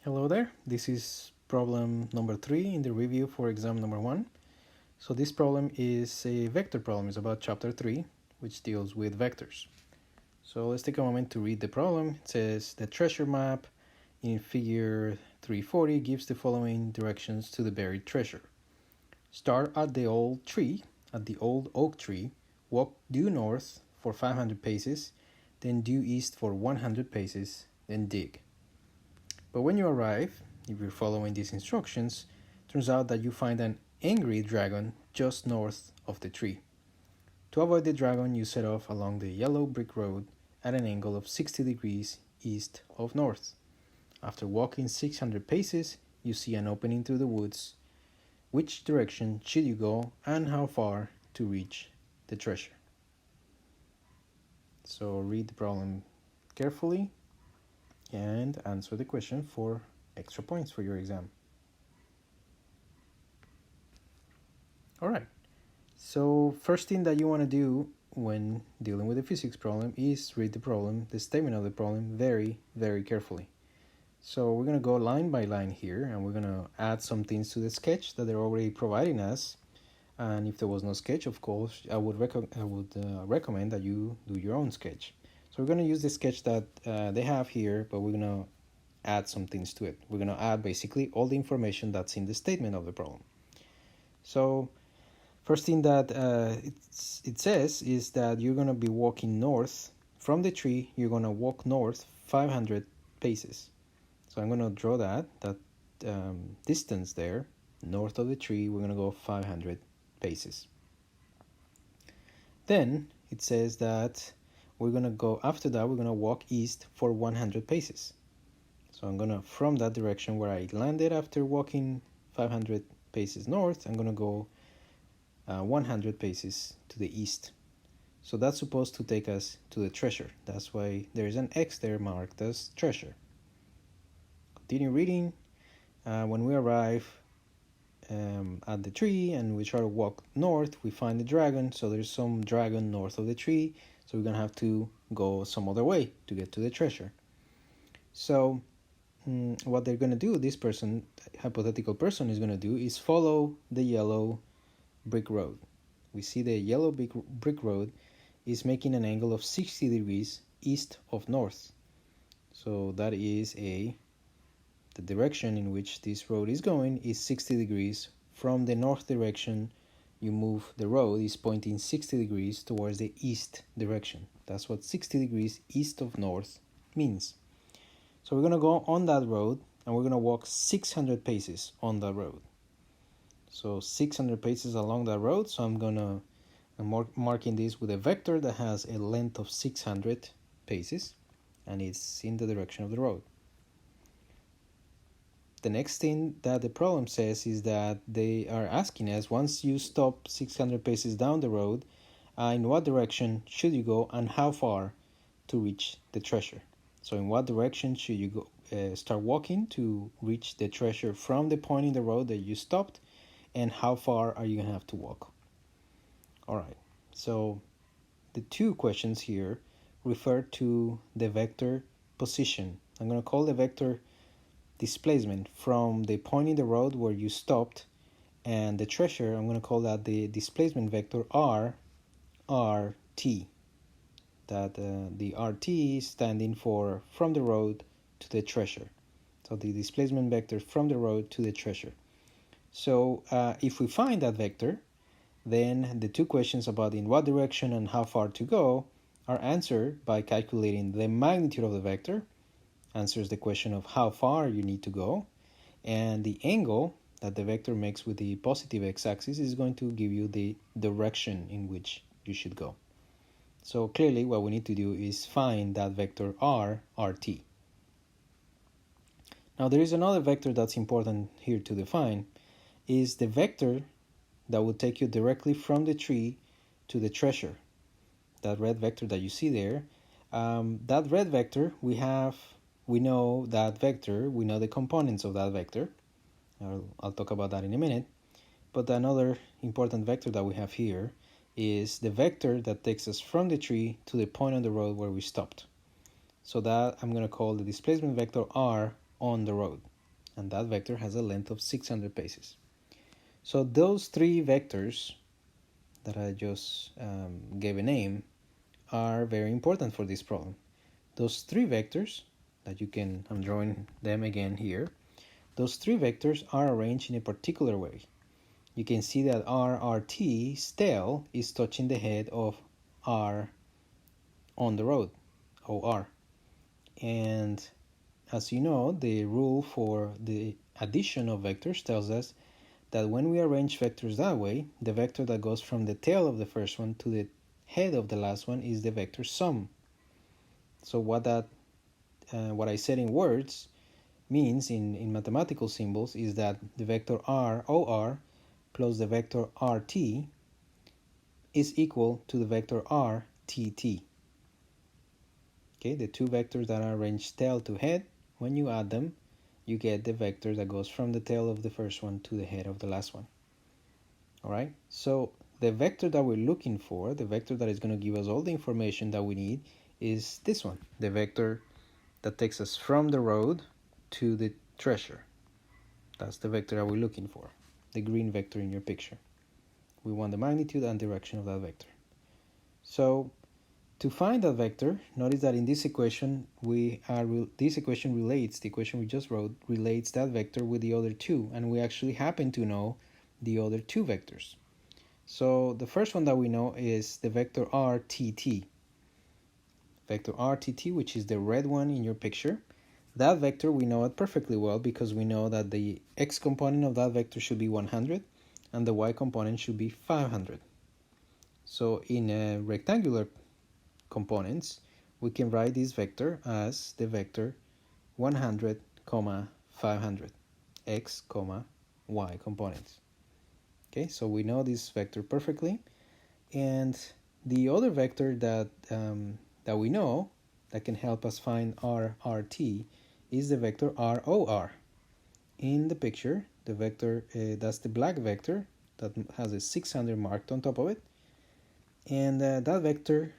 Hello there, this is problem number 3 in the review for exam number 1. So this problem is a vector problem, it's about chapter 3, which deals with vectors. So let's take a moment to read the problem. It says the treasure map in figure 340 gives the following directions to the buried treasure. Start at the old oak tree, walk due north for 500 paces, then due east for 100 paces, then dig. But when you arrive, if you're following these instructions, turns out that you find an angry dragon just north of the tree. To avoid the dragon, you set off along the yellow brick road at an angle of 60 degrees east of north. After walking 600 paces, you see an opening through the woods. Which direction should you go and how far to reach the treasure? So read the problem carefully and answer the question for extra points for your exam. Alright, so first thing that you want to do when dealing with a physics problem is read the problem, the statement of the problem, very, very carefully. So we're going to go line by line here, and we're going to add some things to the sketch that they're already providing us. And if there was no sketch, of course, I would recommend that you do your own sketch. So we're going to use the sketch that they have here, but we're going to add some things to it. We're going to add basically all the information that's in the statement of the problem. So first thing that it says is that you're going to be walking north from the tree. You're going to walk north 500 paces. So I'm going to draw that distance there. North of the tree, we're going to go 500 paces. Then it says that we're going to go, after that, we're going to walk east for 100 paces. So I'm going to, from that direction where I landed after walking 500 paces north, I'm going to go 100 paces to the east. So that's supposed to take us to the treasure. That's why there's an X there marked as treasure. Continue reading. When we arrive at the tree and we try to walk north, we find the dragon. So there's some dragon north of the tree. So we're going to have to go some other way to get to the treasure. So what they're going to do, this person, hypothetical person, is going to do is follow the yellow brick road. We see the yellow brick road is making an angle of 60 degrees east of north. So that is the direction in which this road is going is 60 degrees. From the north direction, you move the road is pointing 60 degrees towards the east direction. That's what 60 degrees east of north means. So we're going to go on that road and we're going to walk 600 paces on that road. So 600 paces along that road. So I'm marking this with a vector that has a length of 600 paces and it's in the direction of the road. The next thing that the problem says is that they are asking us, once you stop 600 paces down the road, in what direction should you go and how far to reach the treasure? So in what direction should you go? Start walking to reach the treasure from the point in the road that you stopped, and how far are you going to have to walk? All right, so the two questions here refer to the vector position. I'm going to call the vector displacement from the point in the road where you stopped, and the treasure, I'm going to call that the displacement vector RT. That the RT is standing for from the road to the treasure. So the displacement vector from the road to the treasure. So if we find that vector, then the two questions about in what direction and how far to go are answered by calculating the magnitude of the vector, answers the question of how far you need to go, and the angle that the vector makes with the positive x-axis is going to give you the direction in which you should go. So clearly what we need to do is find that vector RT. Now there is another vector that's important here to define, is the vector that will take you directly from the tree to the treasure. That red vector that you see there, that red vector, we know that vector, we know the components of that vector. I'll talk about that in a minute. But another important vector that we have here is the vector that takes us from the tree to the point on the road where we stopped. So that I'm going to call the displacement vector R on the road. and that vector has a length of 600 paces. So those three vectors that I just gave a name are very important for this problem. Those three vectors that I'm drawing them again here, those three vectors are arranged in a particular way. You can see that RRT's tail is touching the head of R on the road, OR. And as you know, the rule for the addition of vectors tells us that when we arrange vectors that way, the vector that goes from the tail of the first one to the head of the last one is the vector sum. So what I said in words means in mathematical symbols is that the vector ROR plus the vector RT is equal to the vector RTT. Okay, the two vectors that are arranged tail to head, when you add them, you get the vector that goes from the tail of the first one to the head of the last one. All right, so the vector that we're looking for, the vector that is going to give us all the information that we need, is this one, the vector that takes us from the road to the treasure. That's the vector that we're looking for, the green vector in your picture. We want the magnitude and direction of that vector. So to find that vector, notice that in this equation, this equation relates, the equation we just wrote, relates that vector with the other two, and we actually happen to know the other two vectors. So the first one that we know is the vector RTT. Vector RTT, which is the red one in your picture. That vector, we know it perfectly well because we know that the x component of that vector should be 100 and the y component should be 500. So in rectangular components, we can write this vector as the vector 100, 500, x, y components. Okay, so we know this vector perfectly. And the other vector that we know that can help us find RRT is the vector ROR. In the picture, the vector, that's the black vector that has a 600 marked on top of it. And that vector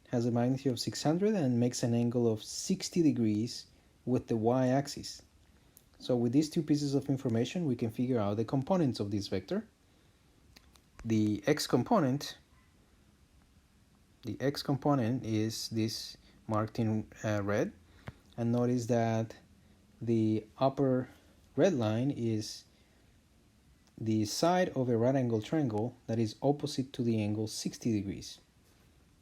has a magnitude of 600 and makes an angle of 60 degrees with the y-axis. So with these two pieces of information, we can figure out the components of this vector. The x component is this marked in red, and notice that the upper red line is the side of a right angle triangle that is opposite to the angle 60 degrees.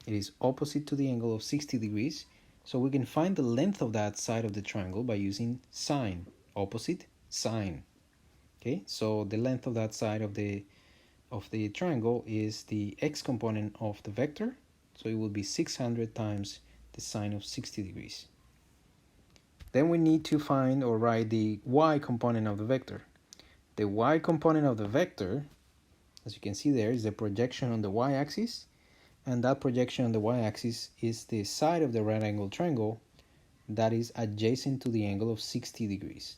It is opposite to the angle of 60 degrees, so we can find the length of that side of the triangle by using sine, opposite, sine. Okay, so the length of that side of the triangle is the x component of the vector, so it will be 600 times the sine of 60 degrees. Then we need to find or write the y component of the vector. The y component of the vector, as you can see there, is the projection on the y-axis, and that projection on the y-axis is the side of the right angle triangle that is adjacent to the angle of 60 degrees.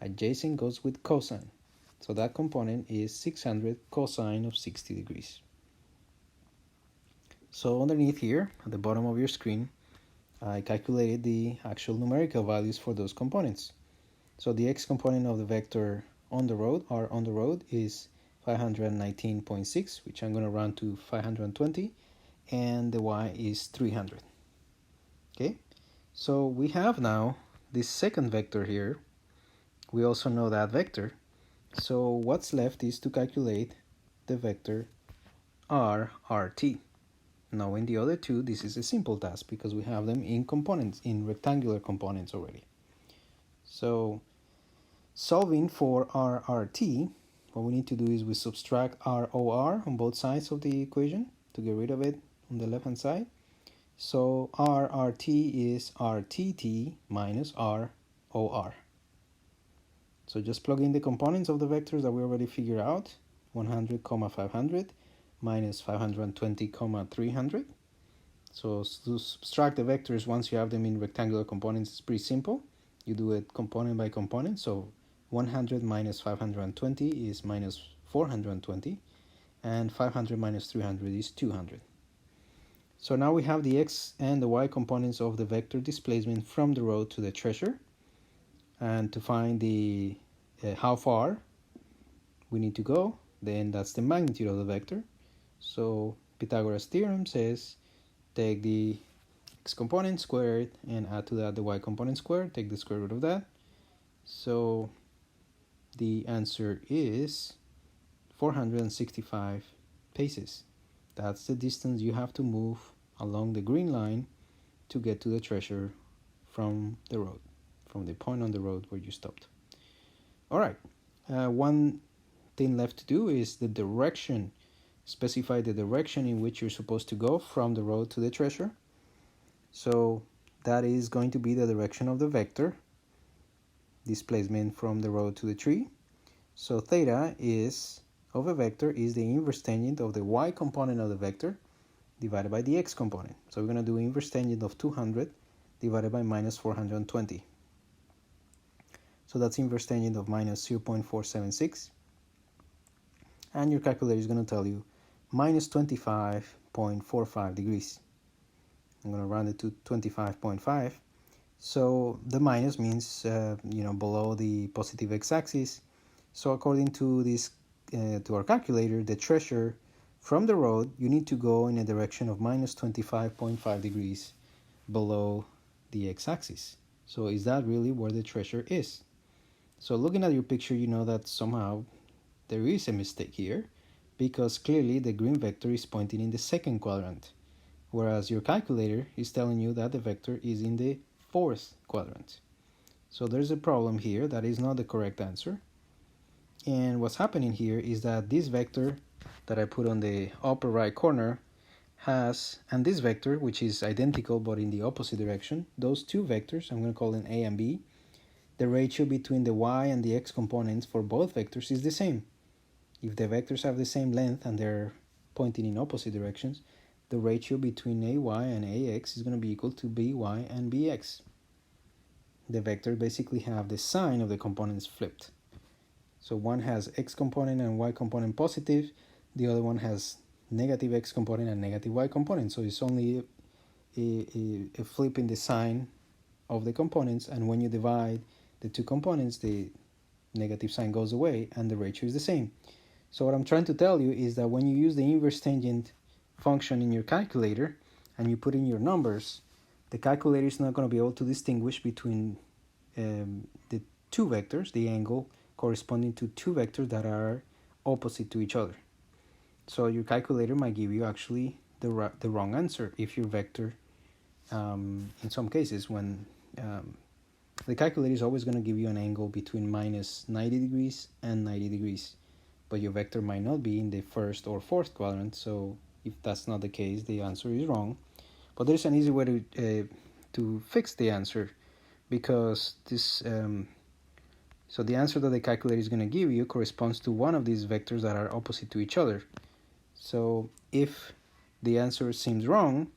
Adjacent goes with cosine. So that component is 600 cosine of 60 degrees. So underneath here, at the bottom of your screen, I calculated the actual numerical values for those components. So the x component of the vector on the road is 519.6, which I'm going to round to 520, and the y is 300. Okay, so we have now this second vector here. We also know that vector. So what's left is to calculate the vector RRT. Knowing the other two, this is a simple task because we have them in components, in rectangular components already. So solving for RRT, what we need to do is we subtract ROR on both sides of the equation to get rid of it on the left hand side. So RRT is RTT minus ROR. So just plug in the components of the vectors that we already figured out, 100, 500 minus 520, 300. So to subtract the vectors once you have them in rectangular components is pretty simple. You do it component by component. So 100 minus 520 is minus 420, and 500 minus 300 is 200. So now we have the x and the y components of the vector displacement from the road to the treasure. And to find the how far we need to go, then that's the magnitude of the vector. So Pythagoras theorem says take the x component squared and add to that the y component squared, take the square root of that. So the answer is 465 paces. That's the distance you have to move along the green line to get to the treasure from the road, from the point on the road where you stopped. All right, one thing left to do is the direction. Specify the direction in which you're supposed to go from the road to the treasure. So that is going to be the direction of the vector, displacement from the road to the tree. So theta is of a vector is the inverse tangent of the y component of the vector divided by the x component. So we're going to do inverse tangent of 200 divided by minus 420. So that's inverse tangent of minus 0.476. And your calculator is going to tell you minus 25.45 degrees. I'm going to round it to 25.5. So the minus means, below the positive x-axis. So according to this, to our calculator, the treasure from the road, you need to go in a direction of minus 25.5 degrees below the x-axis. So is that really where the treasure is? So looking at your picture, you know that somehow there is a mistake here, because clearly the green vector is pointing in the second quadrant, whereas your calculator is telling you that the vector is in the fourth quadrant. So there's a problem here. That is not the correct answer. And what's happening here is that this vector that I put on the upper right corner has, and this vector, which is identical but in the opposite direction, those two vectors, I'm going to call them A and B, the ratio between the y and the x components for both vectors is the same. If the vectors have the same length and they're pointing in opposite directions, the ratio between AY and AX is going to be equal to BY and BX. The vectors basically have the sign of the components flipped. So one has x component and y component positive, the other one has negative x component and negative y component. So it's only a flip in the sign of the components, and when you divide the two components, the negative sign goes away and the ratio is the same. So what I'm trying to tell you is that when you use the inverse tangent function in your calculator and you put in your numbers, the calculator is not going to be able to distinguish between the two vectors, the angle corresponding to two vectors that are opposite to each other. So your calculator might give you actually the wrong answer if your vector, in some cases, when the calculator is always going to give you an angle between minus 90 degrees and 90 degrees, but your vector might not be in the first or fourth quadrant. So if that's not the case, the answer is wrong. But there's an easy way to fix the answer, because this so the answer that the calculator is going to give you corresponds to one of these vectors that are opposite to each other. So if the answer seems wrong,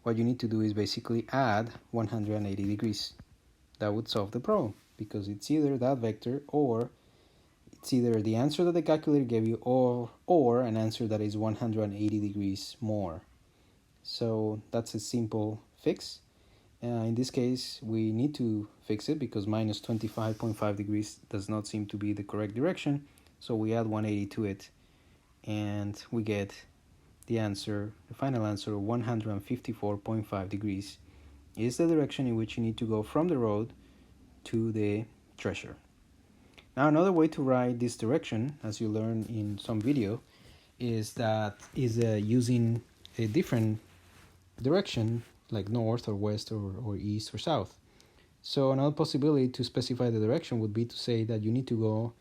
what you need to do is basically add 180 degrees. That would solve the problem, because it's either that vector, or it's either the answer that the calculator gave you, or an answer that is 180 degrees more. So that's a simple fix. In this case, we need to fix it because minus 25.5 degrees does not seem to be the correct direction. So we add 180 to it, and we get the answer, the final answer of 154.5 degrees is the direction in which you need to go from the road to the treasure. Now, another way to write this direction, as you learned in some video, is using a different direction, like north or west or east or south. So another possibility to specify the direction would be to say that you need to go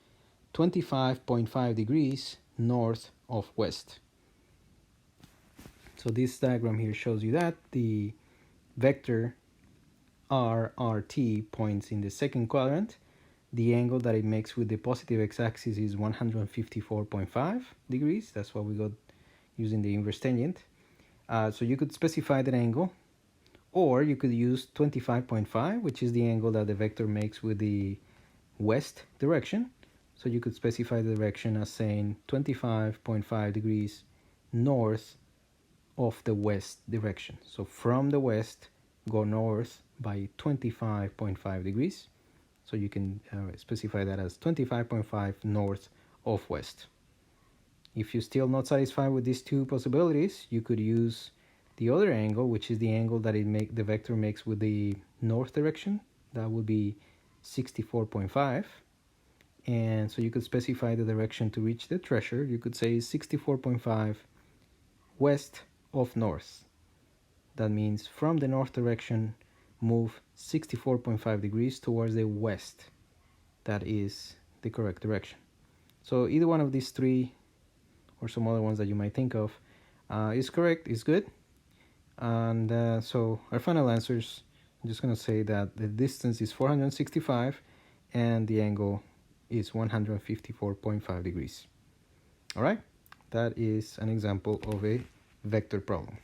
25.5 degrees north of west. So this diagram here shows you that the vector RRT points in the second quadrant. The angle that it makes with the positive x-axis is 154.5 degrees. That's what we got using the inverse tangent. So you could specify that angle, or you could use 25.5, which is the angle that the vector makes with the west direction. So you could specify the direction as saying 25.5 degrees north of the west direction. So from the west, go north by 25.5 degrees. So you can specify that as 25.5 north of west. If you're still not satisfied with these two possibilities, you could use the other angle, which is the angle that the vector makes with the north direction. That would be 64.5. And so you could specify the direction to reach the treasure. You could say 64.5 west of north. That means from the north direction, move 64.5 degrees towards the west. That is the correct direction. So either one of these three or some other ones that you might think of is correct, is good. And so our final answers, I'm just going to say that the distance is 465 and the angle is 154.5 degrees. All right, that is an example of a vector problem.